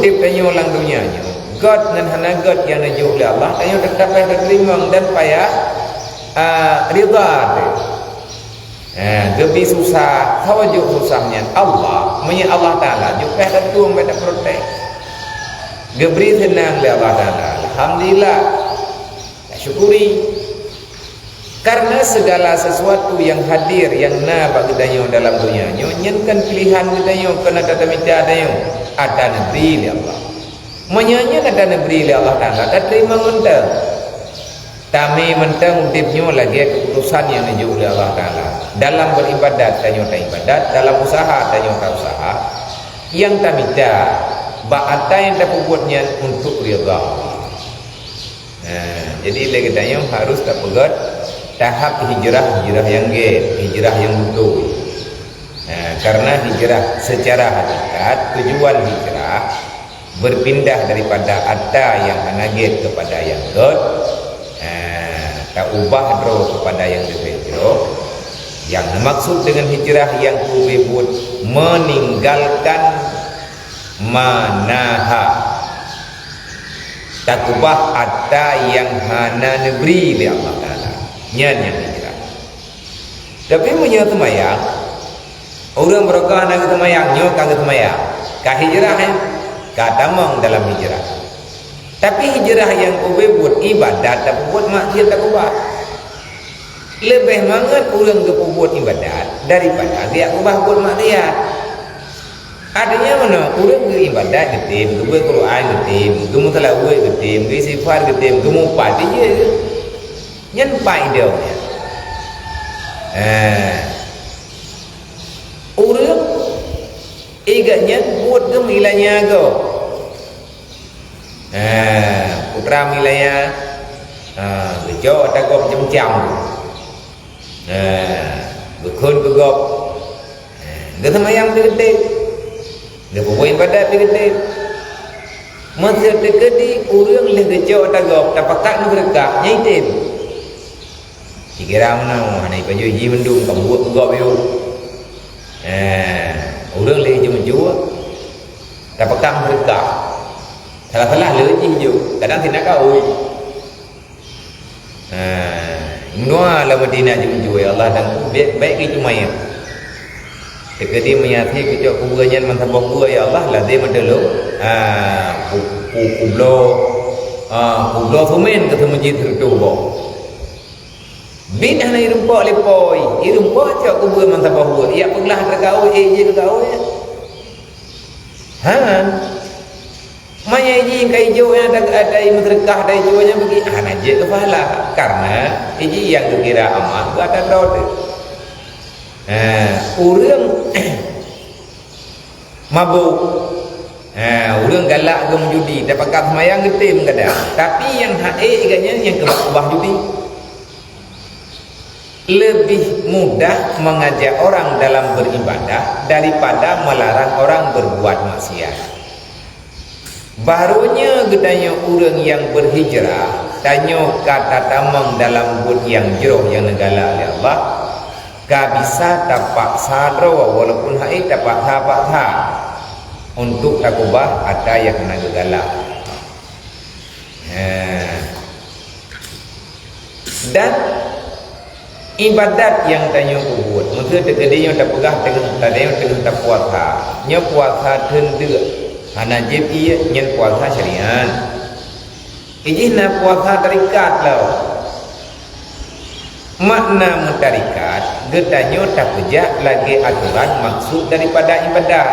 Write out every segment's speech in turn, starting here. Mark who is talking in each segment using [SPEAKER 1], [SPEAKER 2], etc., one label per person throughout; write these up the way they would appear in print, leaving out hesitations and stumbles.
[SPEAKER 1] udip tanyo lang dunia nyo God dengan hana God yang najuk oleh Allah tanyo tetap payah terima dan payah rida dia. Gebi susah tawajuk susahnya Allah menye Allah Ta'ala juga payah tuang payah protek geberi senang oleh Allah Ta'ala alhamdulillah syukuri karena segala sesuatu yang hadir yang bagi danyo dalam dunia nyo nyenkan pilihan danyo kena kata minta danyo ada negeri oleh Allah menyanya ada negeri oleh Allah Ta'ala dan terima mentang kami mentang udipnya lagi keputusan yang dijuk oleh Allah Ta'ala dalam beribadat danyo tak ibadat dalam usaha danyo tak usaha yang tak minta ba'ata yang tak buatnya untuk rida jadi lagi danyo harus tak pegat tahap hijrah yang hijrah yang betul karena hijrah secara hakikat tujuan hijrah berpindah daripada ada yang anagit kepada yang God tak ubah dro kepada yang dihijrah yang maksud dengan hijrah yang kubebut meninggalkan manaha tak ubah ada yang hana negeri oleh Allah Ta'ala nyanya hijrah tapi punya temayang orang berkah nak temayang nyo kagak temayang kah hijrah kata mong dalam hijrah tapi hijrah yang kubebut ibadat tak buat maksiat tak ubah lebih mangat orang buat ibadat daripada dia ubah buat maksiat adanya mana orang ibadat getim ke Quran getim ke mutalawih getim ke istighfar getim ke mupat dia nyampai dia orang iganya buat ke milanya go putra milanya bejo tak gop jam-jam berkhun begop dia semayang gede dia buat ibadat gede masa tegedi orang le bejo tak gop tak pakat mereka nyaitim dikira mana hanai baju ji mendung kamu buat begop yo orang le je menjual tak pakat mereka salah-salah lỡ chi nhiều kadang tidak kau Menua la Madinah menjual Allah dan baik itu maya ketika menyati kita kuburannya mantap gua ya Allah lah dia mendelo kublo fumen ke masjid itu bo bin hana irumpo lepoi irumpo cak kubur mantap gua ya peglah terkau je terkau ya maya iji kai jo yang ada mudrekah dai jo nya bagi aja kepala karena iji yang kira amat ada dot urang mabuk urang galak ke judi dapat semayang getim kadang tapi yang hae iganya yang kebah judi lebih mudah mengajak orang dalam beribadah daripada melarang orang berbuat maksiat. Barunya gedanya orang yang berhijrah tanyo kata tamang dalam bud yang jeroh yang negala oleh Allah ka bisa tapak sadro walaupun hai tapak ha untuk takubah ada yang negala dan ibadat yang tanyo buat maka tegedinya tak pegah dengan tak puasa nya puasa tendek hana jepi nyen puasa syariat ijina puasa tarikat lau makna mentarikat getanyo tak pejak lagi aturan maksud daripada ibadat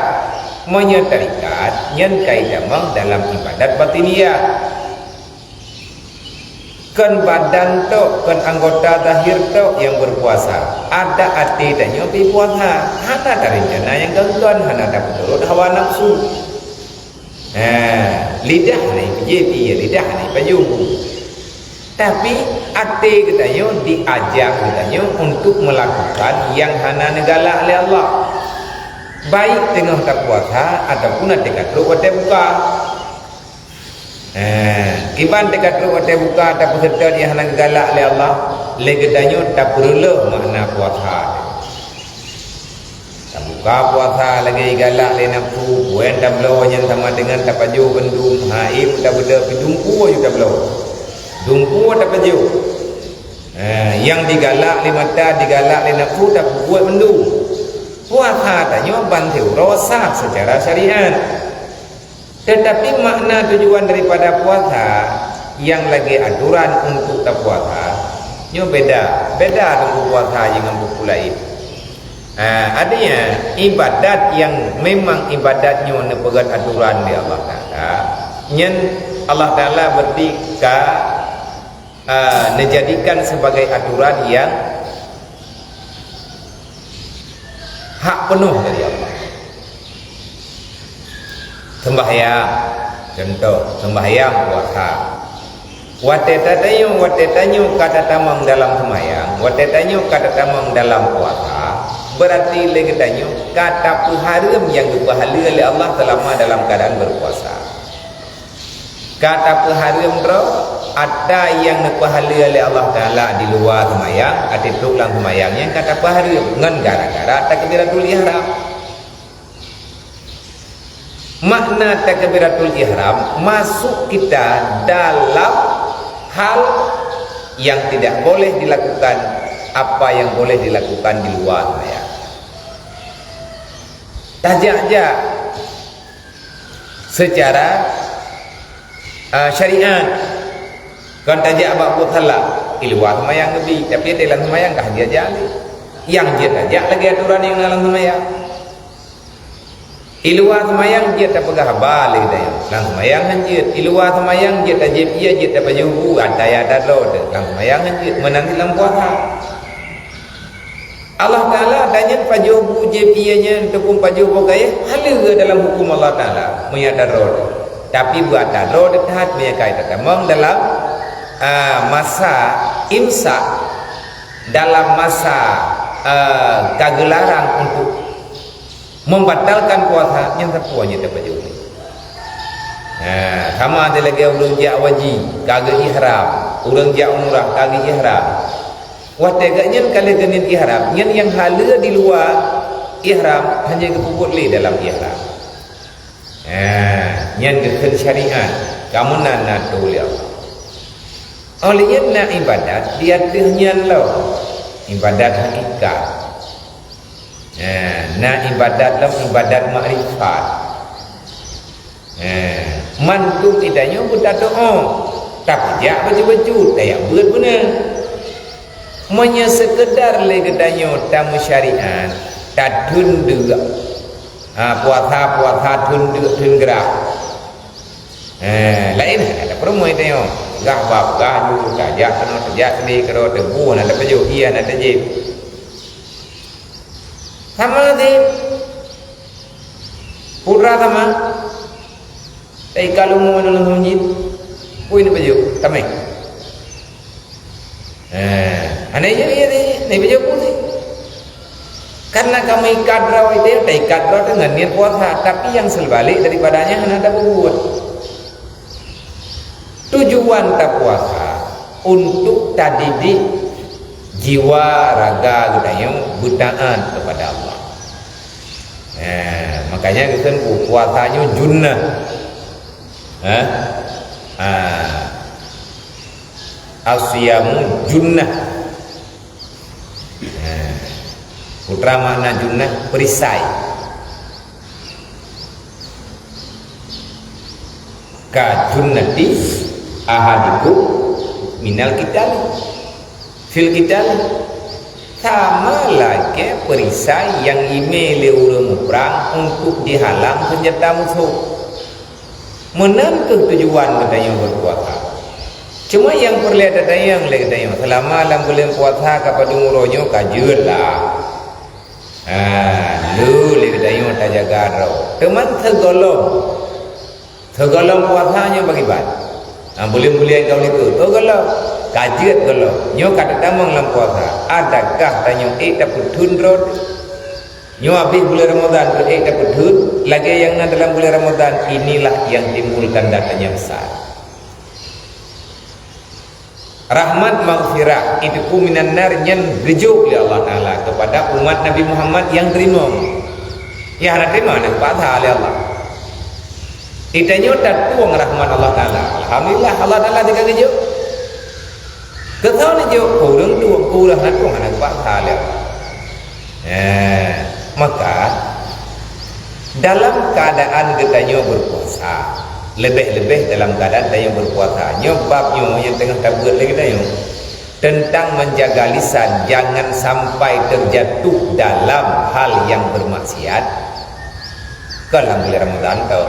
[SPEAKER 1] monya tarikat nyen kaidamang dalam ibadat batiniyah kan badan tok kan anggota zahir tok yang berpuasa ada hati dan nyopi puasa hana ada rencana yang gangguan hana ada menurut hawa nafsu lidah ni jadi lidah ni payung tapi hati katanya diajak katanya untuk melakukan yang hana negala oleh Allah baik tengah tak puasa ataupun dekat lu wate buka kiban dekat lu wate buka tak peserta yang hana negala oleh Allah le katanya tak perlu makna puasa Buka puasa lagi galak le nafsu, wen dah belau yang sama dengan tak baju bendung, haim dah benda pidungku ayu dah belau. Dungku tak baju. Yang digalak le mata, digalak le nafsu tak buat bendung. Puasa tanya bantu rosak secara syariat. Tetapi makna tujuan daripada puasa yang lagi aturan untuk tak puasa, nyo beda dengan puasa yang buku lain. Adanya ibadat yang memang ibadatnya nepegat aturan di Allah Ta'ala, nyen Allah Ta'ala bertika dijadikan sebagai aturan yang hak penuh dari Allah. Sembahyang, contoh sembahyang puasa. Watetanyo kata tamang dalam sembahyang, watetanyo kata tamang dalam puasa. Berarti lagi tanya kata peharam yang dipahala oleh Allah selama dalam keadaan berpuasa. Kata peharam bro, ada yang dipahala oleh Allah Ta'ala di luar sembahyang, ada dalam sembahyang yang kata peharam ngan gara-gara takbiratul ihram. Makna takbiratul ihram masuk kita dalam hal yang tidak boleh dilakukan, apa yang boleh dilakukan di luar sembahyang. Tajak-jak secara syariat kan tajak abak salah iluar semayang lebih, tapi dalam semayang kah dia jali yang dia tajak lagi aturan yang dalam semayang. Iluar semayang dia tak pegah balik dah dalam semayang hanjit. Iluar semayang dia tak jep dia tak baju ada ya ada lo dalam semayang hanjit menanti dalam puasa. Allah Ta'ala tanya pajubu jepianya ataupun pajubu kaya hala dalam hukum Allah Ta'ala menyadar roh. Tapi buat roh dekat menyakai tetamang dalam masa imsak, dalam masa kagelaran untuk membatalkan puasa yang terpuanya terpajubu. Sama ada lagi orang jak wajib kagak ihram, orang jak umrah kagak ihram. Wategaknya kalau genin ihram, yang hala di luar ihram hanya kepuput li dalam ihram. Yang dekat syariat, kamu nak tulis. Olehnya nak ibadat dia tehnya lo ibadat hakikat. Nak ibadat lo ibadat makrifat. Mantu tidaknya buta doa, tapi jak baju-baju, tak buat benar. Manya sekedar legedanyo tamu syariat tak tunduk puasa tunduk gerak lain ada permoy tengok gah bab gah dulu tajak kena tajak sendiri kena tebu ada pejuh ia ada tajib sama di pura sama tapi kalau mau menolong masjid pun ini pejuh tamai anehnya ni baca putih karena kami kadraw itu tak kadraw dengan niat puasa, tapi yang sebalik daripadanya hanya ada berbuat. Tujuan tak puasa untuk tadidik jiwa raga kita butaan kepada Allah. Makanya kita puasanya junnah. Asyamu junnah. Putra makna junnah perisai. Ka junnati ahadiku minal kital fil kital, sama lagi perisai yang imele orang perang untuk dihalang senjata musuh. Menentu tujuan katanya berpuasa. Cuma yang perlihat datang yang selama dalam bulan puasa kepada umuronyo kajut lah. Lu lagi datang tak jaga roh. Teman tergolong puasanya bagi ban. Boleh kau itu. Tergolong kajut golong. Nyo kata tamang dalam puasa. Adakah tanya dapat tundrot? Nyo habis bulan Ramadan dapat tund. Lagi yang dalam bulan Ramadan inilah yang timbulkan datanya besar. Rahmat maghfirah itu minan nar yang rejuk oleh Allah Ta'ala kepada umat Nabi Muhammad yang terima. Ya nak terima nak patah oleh Allah. Itanya tak tuang rahmat Allah Taala. Alhamdulillah Allah Taala tiga kerja. Ketau ni jo kurang tuang kurang nak tuang nak patah oleh Allah. Maka dalam keadaan kita berpuasa, lebih-lebih dalam keadaan kita berpuasa, nyobabnya yang tengah tabut lagi kita tentang menjaga lisan jangan sampai terjatuh dalam hal yang bermaksiat. Kalau bulan Ramadan tu